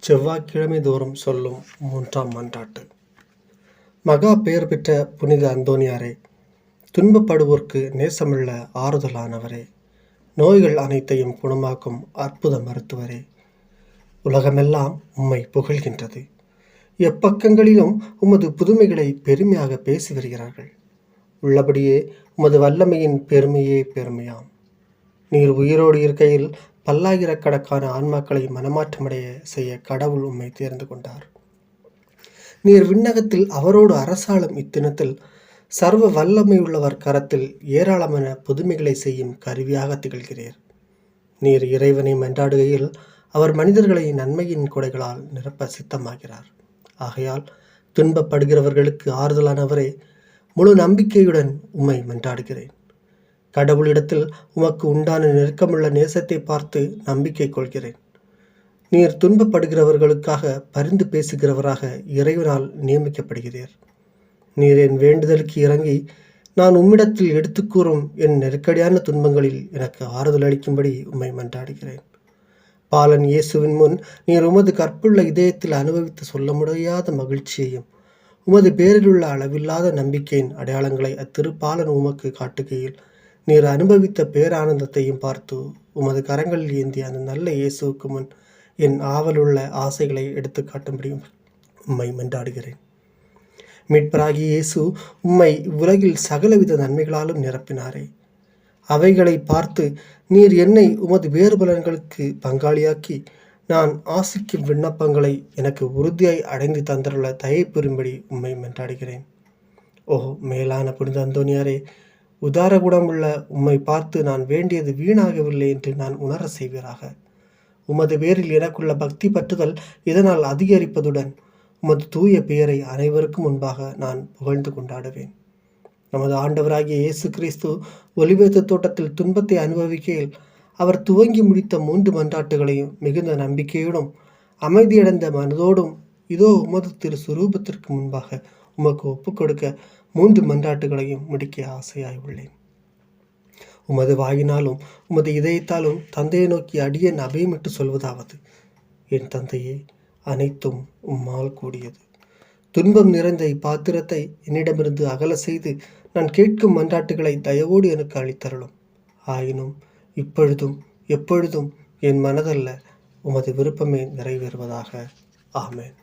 செவ்வாய்க்கிழமை தோறும் சொல்லும் 3ஆம் மன்றாட்டு. மகா பெயர் பெற்ற புனித அந்தோனியாரே, துன்பப்படுவோர்க்கு நேசமுள்ள ஆறுதலானவரே, நோய்கள் அனைத்தையும் குணமாக்கும் அற்புத மருத்துவரே, உலகமெல்லாம் உம்மை புகழ்கின்றது. எப்பக்கங்களிலும் உமது புதுமைகளை பெருமையாக பேசி வருகிறார்கள். உள்ளபடியே உமது வல்லமையின் பெருமையே பெருமையாம். நீர் உயிரோடு இருக்கையில் பல்லாயிரக்கணக்கான ஆன்மாக்களை மனமாற்றமடைய செய்ய கடவுள் உம்மை தேர்ந்து கொண்டார். நீர் விண்ணகத்தில் அவரோடு அரசாளும் இத்தினத்தில் சர்வ வல்லமையுள்ளவர் கரத்தில் ஏராளமான புதுமைகளை செய்யும் கருவியாக திகழ்கிறீர். நீர் இறைவனை மன்றாடுகையில் அவர் மனிதர்களை நன்மையின் கொடைகளால் நிரப்ப சித்தமாகிறார். ஆகையால் துன்பப்படுகிறவர்களுக்கு ஆறுதலானவரே, முழு நம்பிக்கையுடன் உம்மை மன்றாடுகிறேன். கடவுளிடத்தில் உமக்கு உண்டான நெருக்கமுள்ள நேசத்தை பார்த்து நம்பிக்கை கொள்கிறேன். நீர் துன்பப்படுகிறவர்களுக்காக பரிந்து பேசுகிறவராக இறைவனால் நியமிக்கப்படுகிறீர். நீர் என் வேண்டுதலுக்கு இறங்கி நான் உம்மிடத்தில் எடுத்து கூறும் என் நெருக்கடியான துன்பங்களில் எனக்கு ஆறுதல் அளிக்கும்படி உம்மை மன்றாடுகிறேன். பாலன் இயேசுவின் முன் நீர் உமது கற்புள்ள இதயத்தில் அனுபவித்து சொல்ல முடியாத மகிழ்ச்சியையும் உமது பேரிலுள்ள அளவில்லாத நம்பிக்கையின் அடையாளங்களை அத்திருப்பாலன் உமக்கு காட்டுகையில் நீர் அனுபவித்த பேரானந்தத்தையும் பார்த்து உமது கரங்களில் ஏந்திய அந்த நல்ல இயேசுவுக்கு முன் என் ஆவலுள்ள ஆசைகளை எடுத்து காட்டும்படியும் உம்மை மன்றாடுகிறேன். மீட்பராகிய இயேசு உம்மை உலகில் சகலவித நன்மைகளாலும் நிரப்பினாரே. அவைகளை பார்த்து நீர் என்னை உமது வேறுபலன்களுக்கு பங்காளியாக்கி நான் ஆசிக்கும் விண்ணப்பங்களை எனக்கு உறுதியாய் அடைந்து தந்துள்ள தயை பெறும்படி உம்மை மன்றாடுகிறேன். ஓ மேலான புனித அந்தோனியாரே, உதார குணமுள்ள உம்மை பார்த்து நான் வேண்டியது வீணாகவில்லை என்று நான் உணர செய்வீராக. உமது பேரில் எனக்குள்ள பக்தி பற்றுதல் இதனால் அதிகரிப்பதுடன் உமது தூய பெயரை அனைவருக்கும் முன்பாக நான் புகழ்ந்து கொண்டாடுவேன். நமது ஆண்டவராகிய இயேசு கிறிஸ்து ஒலிவேத்த தோட்டத்தில் துன்பத்தை அனுபவிக்கையில் அவர் துவங்கி முடித்த 3 மன்றாட்டுகளையும் மிகுந்த நம்பிக்கையோடும் அமைதியடைந்த மனதோடும் இதோ உமது திரு சுரூபத்திற்கு முன்பாக உமக்கு ஒப்புக் கொடுக்க 3 மன்றாட்டுகளையும் முடிக்க ஆசையாய் உள்ளேன். உமது வாயினாலும் உமது இதயத்தாலும் தந்தையை நோக்கி அடியேன் அபயமிட்டு சொல்வதாவது: என் தந்தையே, அனைத்தும் உம்மால் கூடியது. துன்பம் நிறைந்த இப்பாத்திரத்தை என்னிடமிருந்து அகல செய்து நான் கேட்கும் மன்றாட்டுகளை தயவோடு எனக்கு அளித்தருளும். ஆயினும் இப்பொழுதும் எப்பொழுதும் என் மனதல்ல, உமது விருப்பமே நிறைவேறுவதாக. ஆமென்.